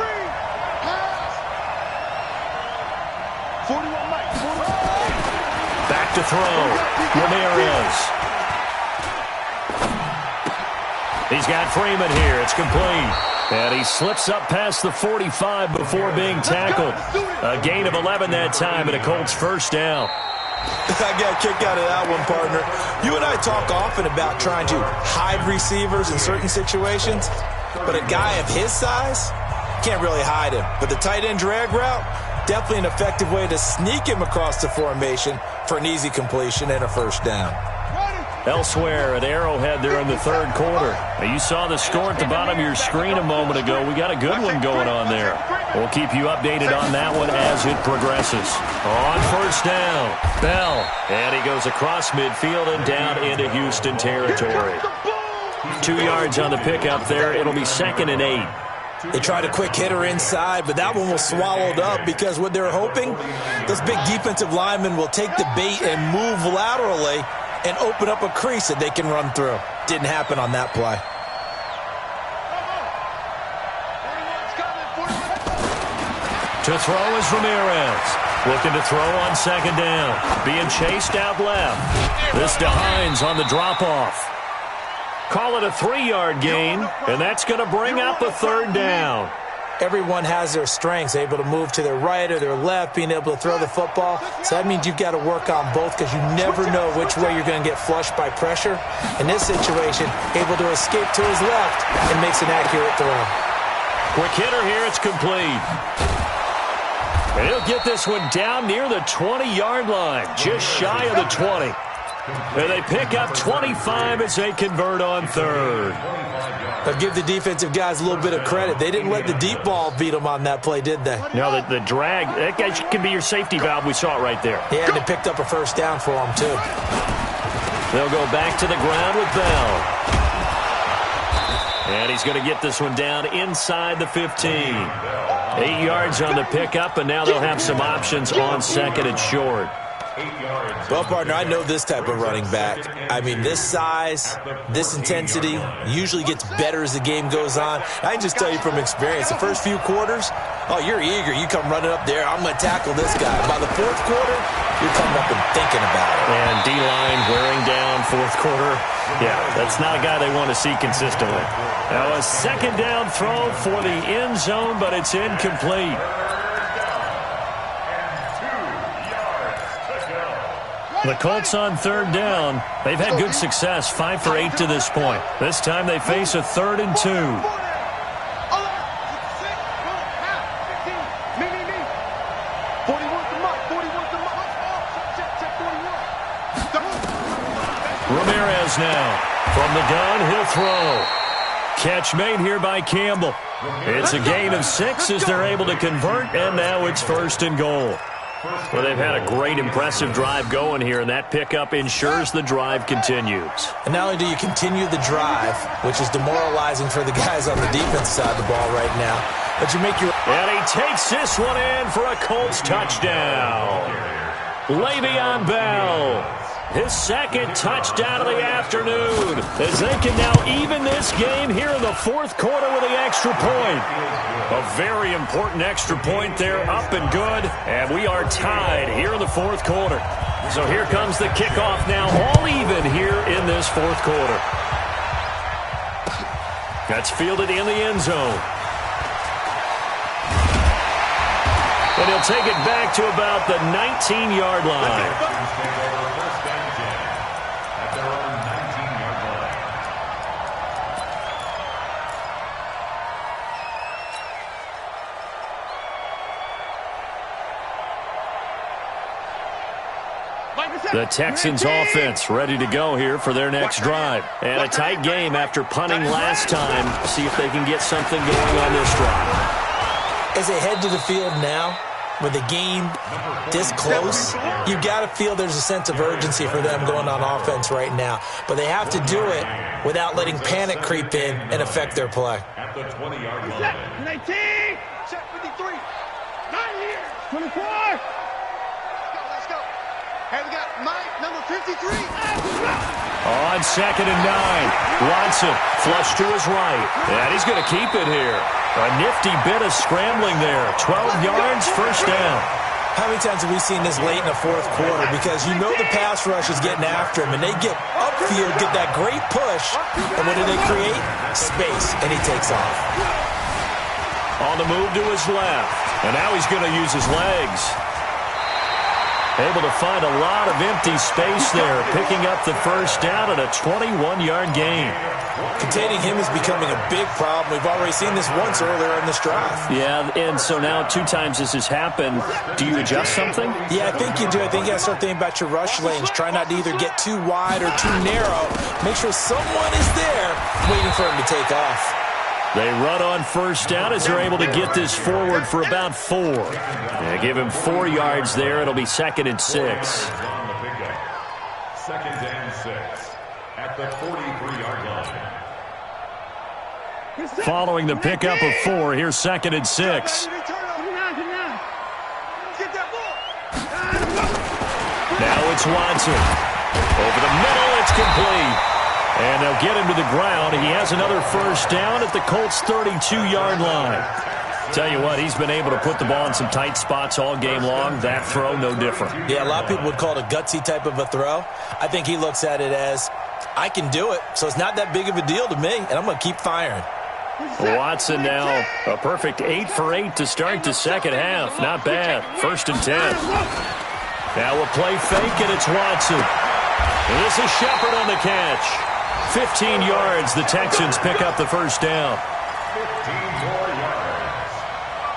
Back to throw. Ramirez. He's got Freeman here. It's complete. And he slips up past the 45 before being tackled. A gain of 11 that time and a Colts first down. I got a kick out of that one, partner. You and I talk often about trying to hide receivers in certain situations, but a guy of his size can't really hide him. But the tight end drag route, definitely an effective way to sneak him across the formation for an easy completion and a first down. Elsewhere at Arrowhead there in the 3rd quarter. Now, you saw the score at the bottom of your screen a moment ago. We got a good one going on there. We'll keep you updated on that one as it progresses. On first down, Bell. And he goes across midfield and down into Houston territory. 2 yards on the pickup there. It'll be 2nd and 8. They tried a quick hitter inside, but that one was swallowed up because what they're hoping, those big defensive linemen will take the bait and move laterally and open up a crease that they can run through. Didn't happen on that play. To throw is Ramirez. Looking to throw on 2nd down. Being chased out left. This to Hines on the drop-off. Call it a 3-yard gain, and that's going to bring up a 3rd down. Everyone has their strengths, able to move to their right or their left, being able to throw the football. So that means you've got to work on both because you never know which way you're going to get flushed by pressure. In this situation, able to escape to his left and makes an accurate throw. Quick hitter here, it's complete. And he'll get this one down near the 20-yard line, just shy of the 20. And they pick up 25 as they convert on third. I'll give the defensive guys a little bit of credit. They didn't let the deep ball beat them on that play, did they? No, the drag, that guy can be your safety valve. We saw it right there. Yeah, and they picked up a first down for them, too. They'll go back to the ground with Bell. And he's going to get this one down inside the 15. 8 yards on the pickup, and now they'll have some options on second and short. Well, partner, I know this type of running back. I mean, this size, this intensity usually gets better as the game goes on. I can just tell you from experience, the first few quarters, oh, you're eager. You come running up there, I'm going to tackle this guy. By the fourth quarter, you're coming up and thinking about it. And D-line wearing down fourth quarter. Yeah, that's not a guy they want to see consistently. Now a second down throw for the end zone, but it's incomplete. The Colts on third down. They've had good success, 5 for 8 to this point. This time they face a 3rd and 2. Ramirez now. From the gun, he'll throw. Catch made here by Campbell. It's a gain of 6 as they're able to convert, and now it's 1st and goal. Well, they've had a great, impressive drive going here, and that pickup ensures the drive continues. And not only do you continue the drive, which is demoralizing for the guys on the defense side of the ball right now, but you make your... And he takes this one in for a Colts touchdown. Le'Veon Bell, his second touchdown of the afternoon, as they can now even this game here in the fourth quarter with the extra point. A very important extra point there, up and good, and we are tied here in the fourth quarter. So here comes the kickoff now, all even here in this fourth quarter. That's fielded in the end zone. And he'll take it back to about the 19-yard line. The Texans offense ready to go here for their next drive. And a tight game after punting last time. See if they can get something going on this drive. As they head to the field now, with the game this close, you've got to feel there's a sense of urgency for them going on offense right now. But they have to do it without letting panic creep in and affect their play. At the 20-yard line. 19, check 53, 9 years, 24. Let's go. Hey, we got Mike, number 53. On 2nd and 9, Watson flush to his right. And he's going to keep it here. A nifty bit of scrambling there. 12 yards, first down. How many times have we seen this late in the fourth quarter? Because you know the pass rush is getting after him, and they get upfield, get that great push, and what do they create? Space, and he takes off. On the move to his left, and now he's going to use his legs. Able to find a lot of empty space there, picking up the first down and a 21-yard gain. Containing him is becoming a big problem. We've already seen this once earlier in this drive. Yeah, and so now 2 times this has happened. Do you adjust something? Yeah, I think you do. I think you got to start thinking about your rush lanes. Try not to either get too wide or too narrow. Make sure someone is there waiting for him to take off. They run on first down as they're able to get this forward for about 4. They give him 4 yards there. It'll be 2nd and 6. 2nd and 6 at the 43-yard line. Following the pickup of 4, here's 2nd and 6. Now it's Watson. Over the middle, it's complete. And they'll get him to the ground. He has another first down at the Colts' 32-yard line. Tell you what, he's been able to put the ball in some tight spots all game long. That throw, no different. Yeah, a lot of people would call it a gutsy type of a throw. I think he looks at it as, I can do it, so it's not that big of a deal to me, and I'm going to keep firing. Watson now a perfect 8 for 8 to start the second half. Not bad. 1st and 10. Now a play fake, and it's Watson. And this is Shepard on the catch. 15 yards. The Texans pick up the first down. 15 more yards.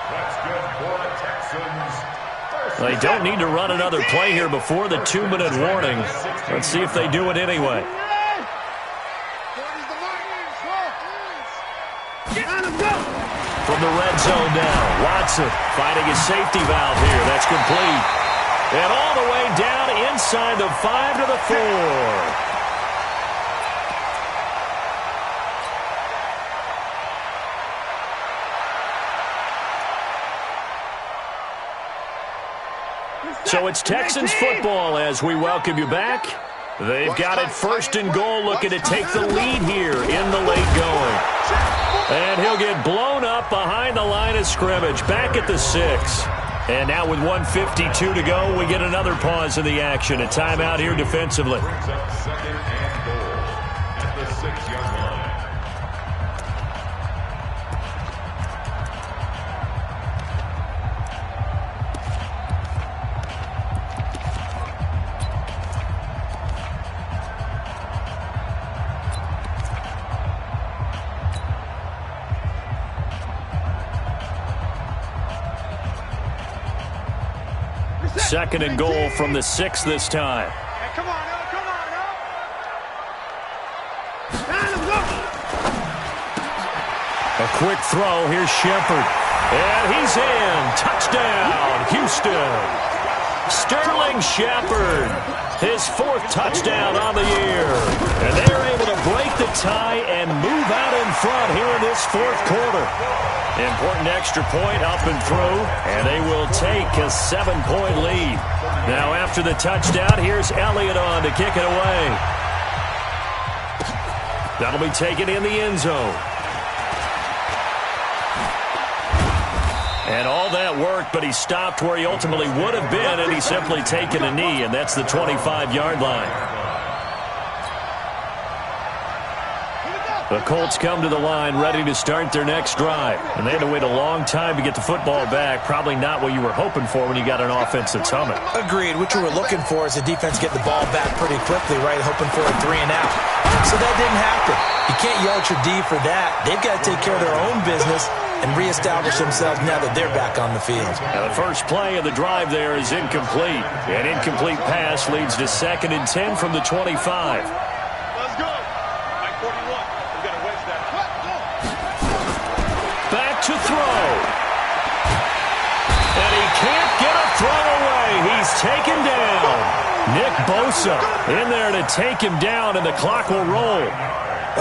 That's good for the Texans. They don't need to run another play here before the 2-minute warning. Let's see if they do it anyway. From the red zone now, Watson finding his safety valve here. That's complete. And all the way down inside the 5 to the 4. So it's Texans football as we welcome you back. They've got it 1st and goal, looking to take the lead here in the late going. And he'll get blown up behind the line of scrimmage, back at the 6. And now with 1:52 to go, we get another pause in the action. A timeout here defensively. Brings up 2nd and goal at the 6-yard line. Second and goal from the 6 this time. Hey, come on, now, come on, now. A quick throw. Here's Shepard. And he's in. Touchdown, Houston. Sterling Shepard, his 4th touchdown on the year. And they're able to break the tie and move out in front here in this 4th quarter. Important extra point up and through, and they will take a 7-point lead. Now after the touchdown, here's Elliott on to kick it away. That'll be taken in the end zone. And all that worked, but he stopped where he ultimately would have been, and he's simply taken a knee, and that's the 25-yard line. The Colts come to the line ready to start their next drive. And they had to wait a long time to get the football back. Probably not what you were hoping for when you got an offense that's humming. Agreed. What you were looking for is the defense get the ball back pretty quickly, right? Hoping for a 3-and-out. So that didn't happen. You can't yell at your D for that. They've got to take care of their own business and reestablish themselves now that they're back on the field. Now the first play of the drive there is incomplete. An incomplete pass leads to 2nd and 10 from the 25. Let's go. Mike 41. We got to wedge that. Back to throw. And he can't get a throw away. He's taken down. Nick Bosa in there to take him down, and the clock will roll.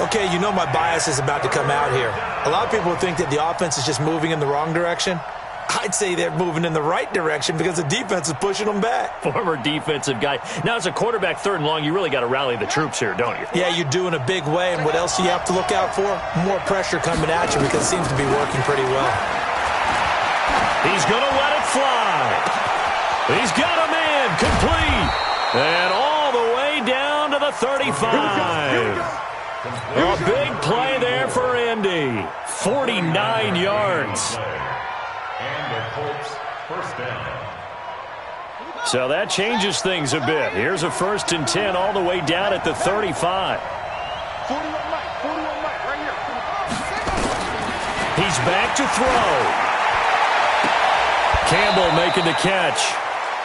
Okay, you know my bias is about to come out here. A lot of people think that the offense is just moving in the wrong direction. I'd say they're moving in the right direction because the defense is pushing them back. Former defensive guy. Now, as a quarterback 3rd and long, you really got to rally the troops here, don't you? Yeah, you do in a big way. And what else do you have to look out for? More pressure coming at you because it seems to be working pretty well. He's going to let it fly. He's got a man complete. And all the way down to the 35. A big play there for Indy. 49 yards. And the Colts first down. So that changes things a bit. Here's a 1st and 10 all the way down at the 35. 41 Mike, right here. He's back to throw. Campbell making the catch.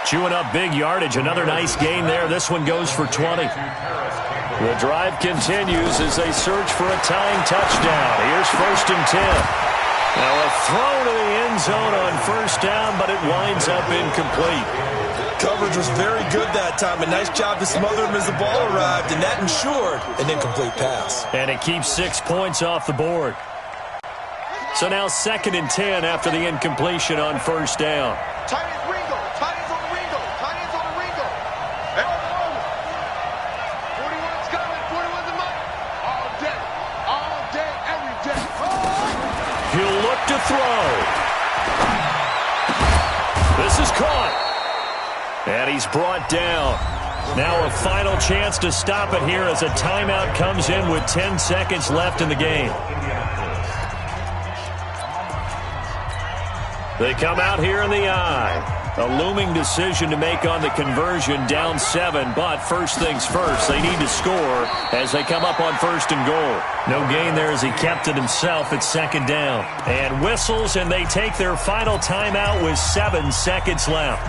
Chewing up big yardage. Another nice gain there. This one goes for 20. The drive continues as they search for a tying touchdown. Here's 1st and 10. Now a throw to the end zone on 1st down, but it winds up incomplete. Coverage was very good that time. A nice job to smother him as the ball arrived, and that ensured an incomplete pass. And it keeps 6 points off the board. So now 2nd and 10 after the incompletion on 1st down. Tight ends Ringo. Tight ends on the Ringo. Tight ends on the Ringo. 41's coming. 41's a Mike. All day, every day. He'll look to throw. This is caught. And he's brought down. Now a final chance to stop it here as a timeout comes in with 10 seconds left in the game. They come out here in the eye. A looming decision to make on the conversion, down 7, but first things first, they need to score as they come up on 1st and goal. No gain there as he kept it himself at 2nd down. And whistles, and they take their final timeout with 7 seconds left.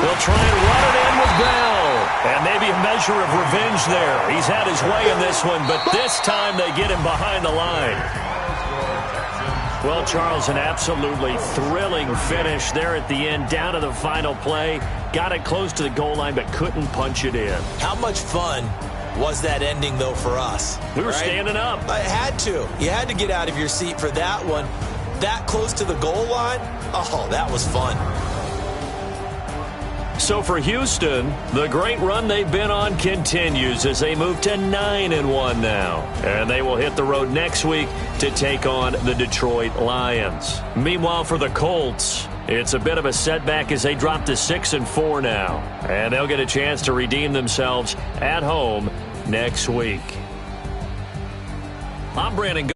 They'll try and run it in with Bell. And maybe a measure of revenge there. He's had his way in this one, but this time they get him behind the line. Well, Charles, an absolutely thrilling finish there at the end, down to the final play. Got it close to the goal line, but couldn't punch it in. How much fun was that ending, though, for us? We were standing up. I had to. You had to get out of your seat for that one. That close to the goal line? Oh, that was fun. So for Houston, the great run they've been on continues as they move to 9-1 now. And they will hit the road next week to take on the Detroit Lions. Meanwhile, for the Colts, it's a bit of a setback as they drop to 6-4 now. And they'll get a chance to redeem themselves at home next week. I'm Brandon